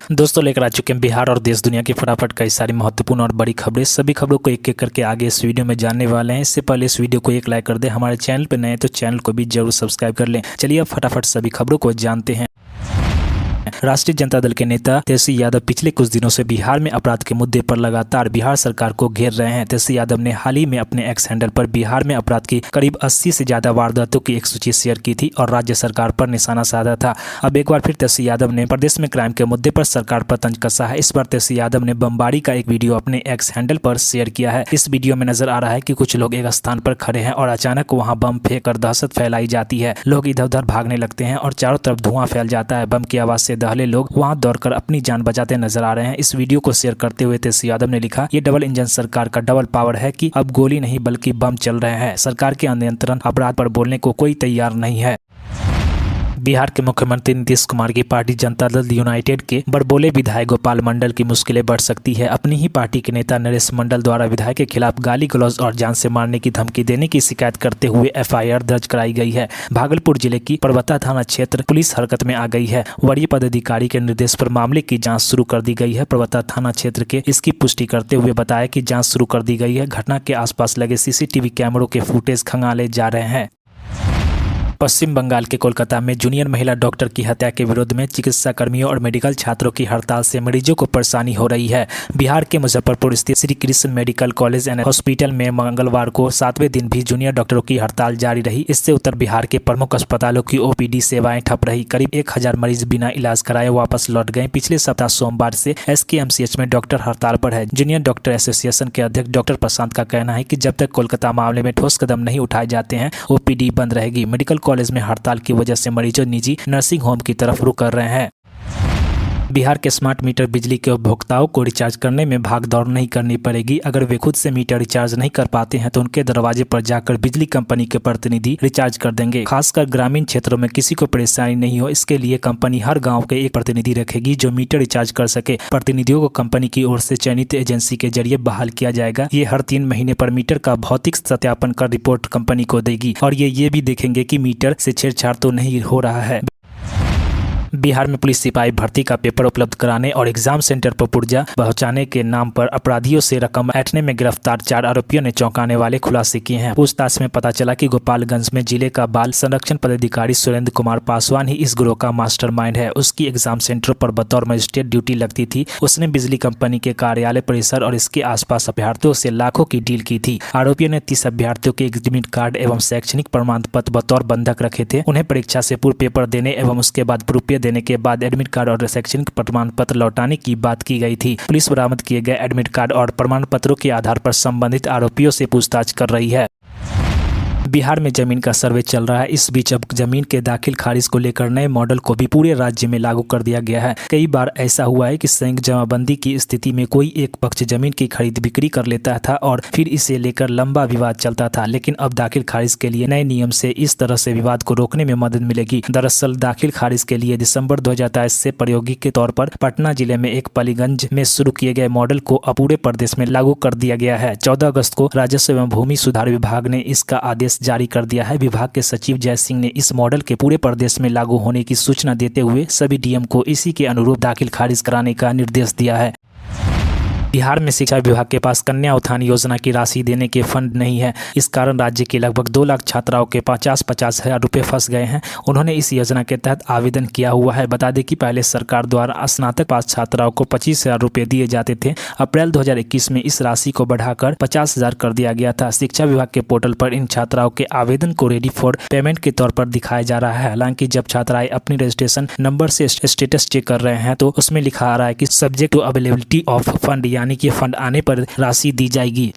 दोस्तों लेकर आ चुके हैं बिहार और देश दुनिया की फटाफट कई सारी महत्वपूर्ण और बड़ी खबरें। सभी खबरों को एक एक करके आगे इस वीडियो में जानने वाले हैं। इससे पहले इस वीडियो को एक लाइक कर दें। हमारे चैनल पर नए तो चैनल को भी जरूर सब्सक्राइब कर लें। चलिए अब फटाफट सभी खबरों को जानते हैं। राष्ट्रीय जनता दल के नेता तेजस्वी यादव पिछले कुछ दिनों से बिहार में अपराध के मुद्दे पर लगातार बिहार सरकार को घेर रहे हैं। तेजस्वी यादव ने हाल ही में अपने एक्स हैंडल पर बिहार में अपराध की करीब 80 से ज्यादा वारदातों की एक सूची शेयर की थी और राज्य सरकार पर निशाना साधा था। अब एक बार फिर तेजस्वी यादव ने प्रदेश में क्राइम के मुद्दे पर सरकार पर तंज कसा है। इस बार तेजस्वी यादव ने बमबारी का एक वीडियो अपने एक्स हैंडल पर शेयर किया है। इस वीडियो में नजर आ रहा है कि कुछ लोग एक स्थान पर खड़े हैं और अचानक वहां बम फेंक कर दहशत फैलाई जाती है। लोग इधर उधर भागने लगते हैं और चारों तरफ धुआं फैल जाता है। बम की आवाज से दहले लोग वहां दौड़कर अपनी जान बचाते नजर आ रहे हैं। इस वीडियो को शेयर करते हुए तेजस्वी यादव ने लिखा, ये डबल इंजन सरकार का डबल पावर है कि अब गोली नहीं बल्कि बम चल रहे हैं। सरकार के नियंत्रण अपराध पर बोलने को कोई तैयार नहीं है। बिहार के मुख्यमंत्री नीतीश कुमार की पार्टी जनता दल यूनाइटेड के बड़बोले विधायक गोपाल मंडल की मुश्किलें बढ़ सकती है। अपनी ही पार्टी के नेता नरेश मंडल द्वारा विधायक के खिलाफ गाली गलौज और जान से मारने की धमकी देने की शिकायत करते हुए एफआईआर दर्ज कराई गई है। भागलपुर जिले की परबत्ता थाना क्षेत्र पुलिस हरकत में आ गई है। वरीय पदाधिकारी के निर्देश पर मामले की जाँच शुरू कर दी गई है। परबत्ता थाना क्षेत्र के इसकी पुष्टि करते हुए बताया कि जाँच शुरू कर दी गई है। घटना के आसपास लगे सीसीटीवी कैमरों के फुटेज खंगाले जा रहे हैं। पश्चिम बंगाल के कोलकाता में जूनियर महिला डॉक्टर की हत्या के विरोध में चिकित्सा कर्मियों और मेडिकल छात्रों की हड़ताल से मरीजों को परेशानी हो रही है। बिहार के मुजफ्फरपुर स्थित Shri Krishna medical college and hospital में मंगलवार को 7वें दिन भी जूनियर डॉक्टरों की हड़ताल जारी रही। इससे उत्तर बिहार के प्रमुख अस्पतालों की ओपीडी सेवाएं ठप रही। करीब 1000 मरीज बिना इलाज कराए वापस लौट गए। पिछले सप्ताह सोमवार से एसकेएमसीएच में डॉक्टर हड़ताल पर है। जूनियर डॉक्टर एसोसिएशन के अध्यक्ष डॉक्टर प्रशांत का कहना है कि जब तक कोलकाता मामले में ठोस कदम नहीं उठाए जाते हैं ओपीडी बंद रहेगी। मेडिकल कॉलेज में हड़ताल की वजह से मरीजों निजी नर्सिंग होम की तरफ रुख कर रहे हैं। बिहार के स्मार्ट मीटर बिजली के उपभोक्ताओं को रिचार्ज करने में भाग दौड़ नहीं करनी पड़ेगी। अगर वे खुद से मीटर रिचार्ज नहीं कर पाते हैं तो उनके दरवाजे पर जाकर बिजली कंपनी के प्रतिनिधि रिचार्ज कर देंगे। खासकर ग्रामीण क्षेत्रों में किसी को परेशानी नहीं हो, इसके लिए कंपनी हर गांव के एक प्रतिनिधि रखेगी जो मीटर रिचार्ज कर सके। प्रतिनिधियों को कंपनी की ओर से चयनित एजेंसी के जरिए बहाल किया जाएगा। ये हर 3 महीने पर मीटर का भौतिक सत्यापन कर रिपोर्ट कंपनी को देगी और ये भी देखेंगे कि मीटर से छेड़छाड़ तो नहीं हो रहा है। बिहार में पुलिस सिपाही भर्ती का पेपर उपलब्ध कराने और एग्जाम सेंटर पर पुर्जा पहुंचाने के नाम पर अपराधियों से रकम ऐंठने में गिरफ्तार 4 आरोपियों ने चौंकाने वाले खुलासे किए हैं। पूछताछ में पता चला कि गोपालगंज में जिले का बाल संरक्षण पदाधिकारी सुरेंद्र कुमार पासवान ही इस गिरोह का मास्टरमाइंड है। उसकी एग्जाम सेंटर पर बतौर मजिस्ट्रेट ड्यूटी लगती थी। उसने बिजली कंपनी के कार्यालय परिसर और इसके आसपास अभ्यर्थियों से लाखों की डील की थी। आरोपियों ने 30 अभ्यर्थियों के एडमिट कार्ड एवं शैक्षणिक प्रमाण पत्र बतौर बंधक रखे थे। उन्हें परीक्षा से पूर्व पेपर देने एवं उसके बाद प्रूफ देने के बाद एडमिट कार्ड और शैक्षणिक प्रमाण पत्र लौटाने की बात की गई थी। पुलिस बरामद किए गए एडमिट कार्ड और प्रमाण पत्रों के आधार पर संबंधित आरोपियों से पूछताछ कर रही है। बिहार में जमीन का सर्वे चल रहा है। इस बीच अब जमीन के दाखिल खारिज को लेकर नए मॉडल को भी पूरे राज्य में लागू कर दिया गया है। कई बार ऐसा हुआ है कि संयुक्त जमाबंदी की स्थिति में कोई एक पक्ष जमीन की खरीद बिक्री कर लेता था और फिर इसे लेकर लंबा विवाद चलता था, लेकिन अब दाखिल खारिज के लिए नए नियम से इस तरह से विवाद को रोकने में मदद मिलेगी। दरअसल दाखिल खारिज के लिए दिसंबर 2023 से प्रायोगिक के तौर पर पटना जिले में एक पालीगंज में शुरू किए गए मॉडल को अब पूरे प्रदेश में लागू कर दिया गया है। 14 अगस्त को राजस्व एवं भूमि सुधार विभाग ने इसका आदेश जारी कर दिया है। विभाग के सचिव जय सिंह ने इस मॉडल के पूरे प्रदेश में लागू होने की सूचना देते हुए सभी डीएम को इसी के अनुरूप दाखिल खारिज कराने का निर्देश दिया है। बिहार में शिक्षा विभाग के पास कन्या उत्थान योजना की राशि देने के फंड नहीं है। इस कारण राज्य की लगभग 2 लाख छात्राओं के 50-50 हजार रुपये फंस गए हैं। उन्होंने इस योजना के तहत आवेदन किया हुआ है। बता दें कि पहले सरकार द्वारा स्नातक पास छात्राओं को 25,000 रुपये दिए जाते थे। अप्रैल 2021 में इस राशि को बढ़ाकर 50,000 कर दिया गया था। शिक्षा विभाग के पोर्टल पर इन छात्राओं के आवेदन को रेडी फॉर पेमेंट के तौर पर दिखाया जा रहा है। हालांकि जब छात्राएं अपनी रजिस्ट्रेशन नंबर से स्टेटस चेक कर रहे हैं तो उसमें लिखा आ रहा है कि subject to availability of fund, यानी कि फंड आने पर राशि दी जाएगी।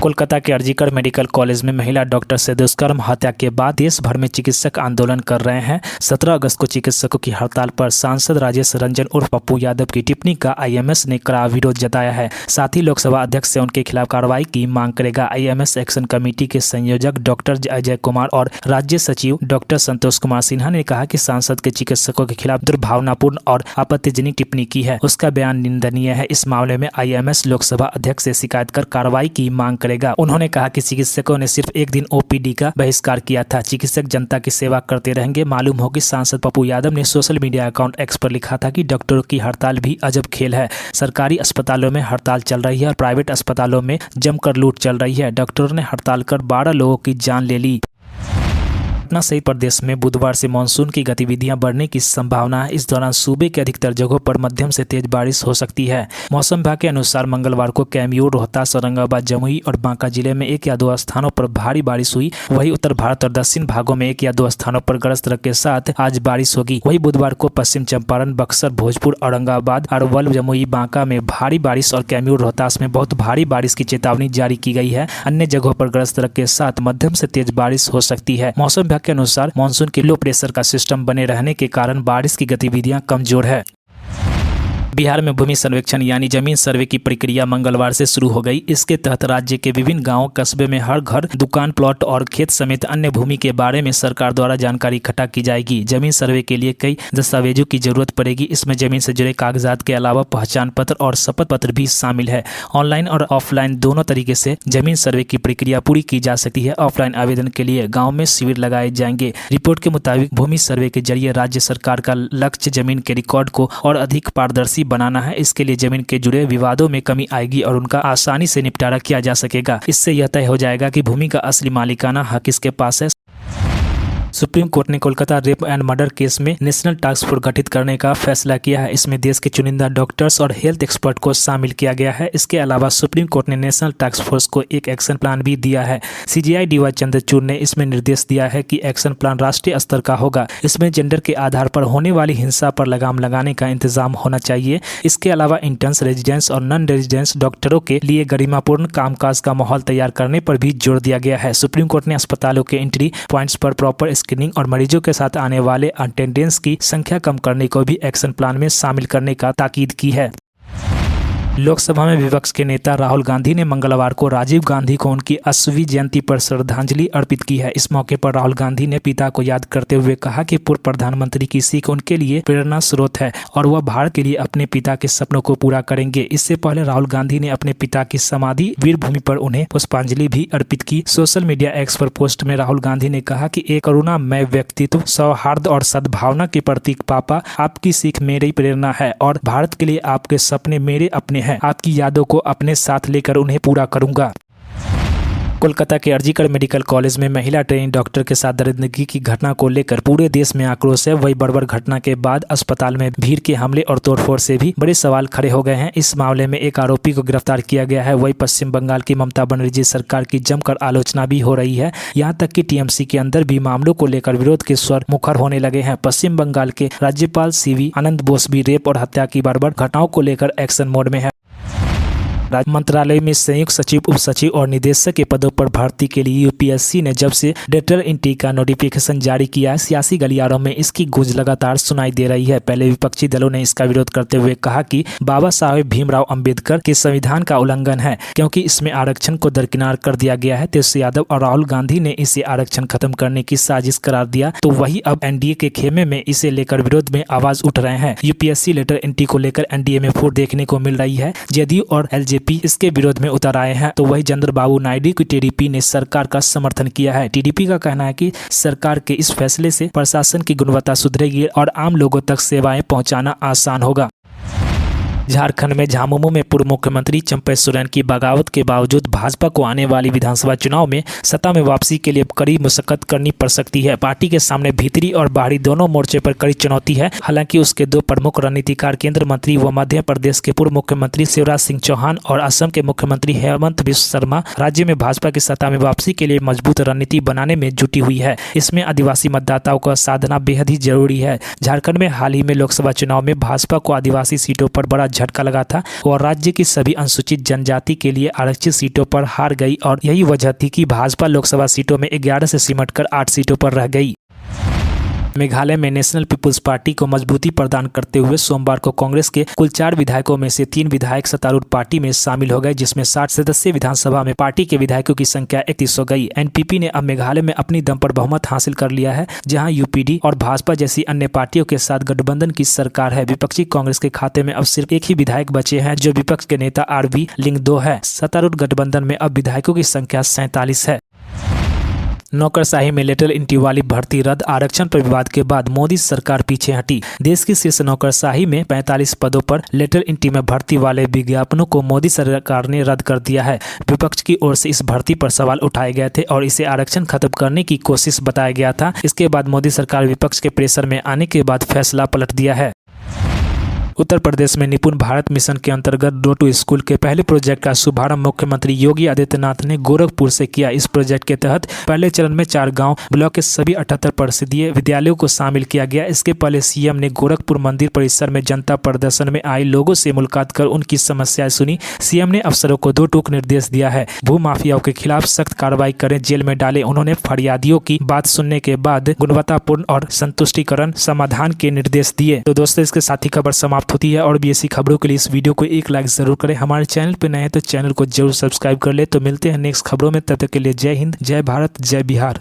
कोलकाता के अर्जिकर मेडिकल कॉलेज में महिला डॉक्टर से दुष्कर्म हत्या के बाद देश भर में चिकित्सक आंदोलन कर रहे हैं। 17 अगस्त को चिकित्सकों की हड़ताल पर सांसद राजेश रंजन उर्फ पप्पू यादव की टिप्पणी का आईएमएस ने कड़ा विरोध जताया है। साथ ही लोकसभा अध्यक्ष से उनके खिलाफ कार्रवाई की मांग करेगा। आईएमएस एक्शन कमेटी के संयोजक डॉक्टर अजय कुमार और राज्य सचिव डॉक्टर संतोष कुमार सिन्हा ने कहा कि सांसद के चिकित्सकों के खिलाफ दुर्भावनापूर्ण और आपत्तिजनक टिप्पणी की है। उसका बयान निंदनीय है। इस मामले में आईएमएस लोकसभा अध्यक्ष से शिकायत कर कार्रवाई की मांग करेगा। उन्होंने कहा कि चिकित्सकों ने सिर्फ एक दिन ओपीडी का बहिष्कार किया था, चिकित्सक जनता की सेवा करते रहेंगे। मालूम हो कि सांसद पप्पू यादव ने सोशल मीडिया अकाउंट एक्स पर लिखा था कि डॉक्टरों की हड़ताल भी अजब खेल है। सरकारी अस्पतालों में हड़ताल चल रही है और प्राइवेट अस्पतालों में जमकर लूट चल रही है। डॉक्टरों ने हड़ताल कर 12 लोगों की जान ले ली। पटना सहित प्रदेश में बुधवार से मानसून की गतिविधियां बढ़ने की संभावना है। इस दौरान सूबे के अधिकतर जगहों पर मध्यम से तेज बारिश हो सकती है। मौसम विभाग के अनुसार मंगलवार को कैमूर, रोहतास, औरंगाबाद, जमुई और बांका जिले में 1 या 2 स्थानों पर भारी बारिश हुई। वहीं उत्तर भारत और दक्षिण भागों में 1 या 2 स्थानों पर गरज चमक के साथ आज बारिश होगी। वहीं बुधवार को पश्चिम चंपारण, बक्सर, भोजपुर, औरंगाबाद, अरवल, जमुई, बांका में भारी बारिश और कैमूर, रोहतास में बहुत भारी बारिश की चेतावनी जारी की गई है। अन्य जगहों पर गरज चमक के साथ मध्यम से तेज बारिश हो सकती है। मौसम विभाग के अनुसार मानसून के लो प्रेशर का सिस्टम बने रहने के कारण बारिश की गतिविधियां कमजोर है। बिहार में भूमि सर्वेक्षण यानी जमीन सर्वे की प्रक्रिया मंगलवार से शुरू हो गई। इसके तहत राज्य के विभिन्न गांवों, कस्बे में हर घर, दुकान, प्लॉट और खेत समेत अन्य भूमि के बारे में सरकार द्वारा जानकारी इकट्ठा की जाएगी। जमीन सर्वे के लिए कई दस्तावेजों की जरूरत पड़ेगी। इसमें जमीन से जुड़े कागजात के अलावा पहचान पत्र और शपथ पत्र भी शामिल है। ऑनलाइन और ऑफलाइन दोनों तरीके से जमीन सर्वे की प्रक्रिया पूरी की जा सकती है। ऑफलाइन आवेदन के लिए गाँव में शिविर लगाए जाएंगे। रिपोर्ट के मुताबिक भूमि सर्वे के जरिए राज्य सरकार का लक्ष्य जमीन के रिकॉर्ड को और अधिक पारदर्शी बनाना है। इसके लिए जमीन के जुड़े विवादों में कमी आएगी और उनका आसानी से निपटारा किया जा सकेगा। इससे यह तय हो जाएगा कि भूमि का असली मालिकाना हक किसके पास है। सुप्रीम कोर्ट ने Kolkata rape and murder case में नेशनल टास्क फोर्स गठित करने का फैसला किया है। इसमें देश के चुनिंदा डॉक्टर्स और हेल्थ एक्सपर्ट को शामिल किया गया है। इसके अलावा सुप्रीम कोर्ट ने नेशनल टास्क फोर्स को एक एक्शन प्लान भी दिया है। सीजीआई DY चंद्रचूड़ ने इसमें निर्देश दिया है कि एक्शन प्लान राष्ट्रीय स्तर का होगा। इसमें जेंडर के आधार पर होने वाली हिंसा पर लगाम लगाने का इंतजाम होना चाहिए। इसके अलावा इंटर्न्स, रेजिडेंस और नॉन रेजिडेंस डॉक्टरों के लिए गरिमापूर्ण कामकाज का माहौल तैयार करने पर भी जोर दिया गया है। सुप्रीम कोर्ट ने अस्पतालों के एंट्री पॉइंट्स पर प्रॉपर स्क्रीनिंग और मरीजों के साथ आने वाले अटेंडेंस की संख्या कम करने को भी एक्शन प्लान में शामिल करने का ताकीद की है। लोकसभा में विपक्ष के नेता राहुल गांधी ने मंगलवार को राजीव गांधी को उनकी 80वीं जयंती पर श्रद्धांजलि अर्पित की है। इस मौके पर राहुल गांधी ने पिता को याद करते हुए कहा कि पूर्व प्रधानमंत्री की सीख उनके लिए प्रेरणा स्रोत है और वह भारत के लिए अपने पिता के सपनों को पूरा करेंगे। इससे पहले राहुल गांधी ने अपने पिता की समाधि वीरभूमि पर उन्हें पुष्पांजलि भी अर्पित की। सोशल मीडिया एक्स पर पोस्ट में राहुल गांधी ने कहा कि एक करुणामय व्यक्तित्व, सौहार्द और सद्भावना के प्रतीक पापा, आपकी सीख मेरी प्रेरणा है और भारत के लिए आपके सपने मेरे अपने हैं। आपकी यादों को अपने साथ लेकर उन्हें पूरा करूंगा। कोलकाता के अर्जिकर मेडिकल कॉलेज में महिला ट्रेनिंग डॉक्टर के साथ दरिंदगी की घटना को लेकर पूरे देश में आक्रोश है। वही बर्बर घटना के बाद अस्पताल में भीड़ के हमले और तोड़फोड़ से भी बड़े सवाल खड़े हो गए हैं। इस मामले में एक आरोपी को गिरफ्तार किया गया है। वही पश्चिम बंगाल की ममता बनर्जी सरकार की जमकर आलोचना भी हो रही है। यहाँ तक कि टीएमसी के अंदर भी मामलों को लेकर विरोध के स्वर मुखर होने लगे हैं। पश्चिम बंगाल के राज्यपाल CV आनंद बोस भी रेप और हत्या की बर्बर घटनाओं को लेकर एक्शन मोड में है। मंत्रालय में संयुक्त सचिव, उप सचिव और निदेशक के पदों पर भर्ती के लिए यूपीएससी ने जब से डेटर एंट्री का नोटिफिकेशन जारी किया है, सियासी गलियारों में इसकी गूंज लगातार सुनाई दे रही है। पहले विपक्षी दलों ने इसका विरोध करते हुए कहा कि बाबा साहेब भीमराव अंबेडकर के संविधान का उल्लंघन है क्योंकि इसमें आरक्षण को दरकिनार कर दिया गया है। तेजस्वी यादव और राहुल गांधी ने इसे आरक्षण खत्म करने की साजिश करार दिया, तो वही अब एनडीए के खेमे में इसे लेकर विरोध में आवाज उठ रहे हैं। यूपीएससी लेटर एंट्री को लेकर एनडीए में फूट देखने को मिल रही है। जदयू और एलजेपी इसके विरोध में उतर आए हैं, तो वही चंद्रबाबू नायडू की टीडीपी ने सरकार का समर्थन किया है। टीडीपी का कहना है कि सरकार के इस फैसले से प्रशासन की गुणवत्ता सुधरेगी और आम लोगों तक सेवाएं पहुंचाना आसान होगा। झारखंड में झामुमो में पूर्व मुख्यमंत्री चंपई सोरेन की बगावत के बावजूद भाजपा को आने वाली विधानसभा चुनाव में सत्ता में वापसी के लिए कड़ी मशक्कत करनी पड़ सकती है। पार्टी के सामने भीतरी और बाहरी दोनों मोर्चे पर कड़ी चुनौती है। हालांकि उसके दो प्रमुख रणनीतिकार केंद्र मंत्री व मध्य प्रदेश के पूर्व मुख्यमंत्री शिवराज सिंह चौहान और असम के मुख्यमंत्री हेमंत बिस्वा शर्मा राज्य में भाजपा की सत्ता में वापसी के लिए मजबूत रणनीति बनाने में जुटी हुई है। इसमें आदिवासी मतदाताओं का साधना बेहद ही जरूरी है। झारखंड में हाल ही में लोकसभा चुनाव में भाजपा को आदिवासी सीटों पर बड़ा झटका लगा था और राज्य की सभी अनुसूचित जनजाति के लिए आरक्षित सीटों पर हार गई और यही वजह थी कि भाजपा लोकसभा सीटों में 11 से सिमटकर 8 सीटों पर रह गई। मेघालय में नेशनल पीपुल्स पार्टी को मजबूती प्रदान करते हुए सोमवार को कांग्रेस के कुल 4 विधायकों में से 3 विधायक सत्तारूढ़ पार्टी में शामिल हो गए, जिसमें 60 सदस्यीय विधानसभा में पार्टी के विधायकों की संख्या 31 हो गई। एनपीपी ने अब मेघालय में अपनी दम पर बहुमत हासिल कर लिया है, जहां यूपीडी और भाजपा जैसी अन्य पार्टियों के साथ गठबंधन की सरकार है। विपक्षी कांग्रेस के खाते में अब सिर्फ एक ही विधायक बचे हैं, जो विपक्ष के नेता आरबी लिंगदो है। सत्तारूढ़ गठबंधन में अब विधायकों की संख्या 47 है। नौकरशाही में लेटर एंट्री वाली भर्ती रद्द, आरक्षण पर विवाद के बाद मोदी सरकार पीछे हटी। देश की शीर्ष नौकरशाही में 45 पदों पर लेटर एंट्री में भर्ती वाले विज्ञापनों को मोदी सरकार ने रद्द कर दिया है। विपक्ष की ओर से इस भर्ती पर सवाल उठाए गए थे और इसे आरक्षण खत्म करने की कोशिश बताया गया था। इसके बाद मोदी सरकार विपक्ष के प्रेशर में आने के बाद फैसला पलट दिया है। उत्तर प्रदेश में निपुण भारत मिशन के अंतर्गत डोर टू स्कूल के पहले प्रोजेक्ट का शुभारंभ मुख्यमंत्री योगी आदित्यनाथ ने गोरखपुर से किया। इस प्रोजेक्ट के तहत पहले चरण में 4 गांव ब्लॉक के सभी 78 परिषदीय विद्यालयों को शामिल किया गया। इसके पहले सीएम ने गोरखपुर मंदिर परिसर में जनता प्रदर्शन में आए लोगों से मुलाकात कर उनकी समस्याएं सुनी। सीएम ने अफसरों को 2 टूक निर्देश दिया है, भू माफियाओं के खिलाफ सख्त कार्रवाई करें, जेल में डालें। उन्होंने फरियादियों की बात सुनने के बाद गुणवत्तापूर्ण और संतुष्टिकरण समाधान के निर्देश दिए। तो दोस्तों, इसके साथ ही खबर समाप्त होती है और भी ऐसी खबरों के लिए इस वीडियो को एक लाइक जरूर करें। हमारे चैनल पे नए हैं तो चैनल को जरूर सब्सक्राइब कर ले। तो मिलते हैं नेक्स्ट खबरों में, तब तक के लिए जय हिंद, जय भारत, जय बिहार।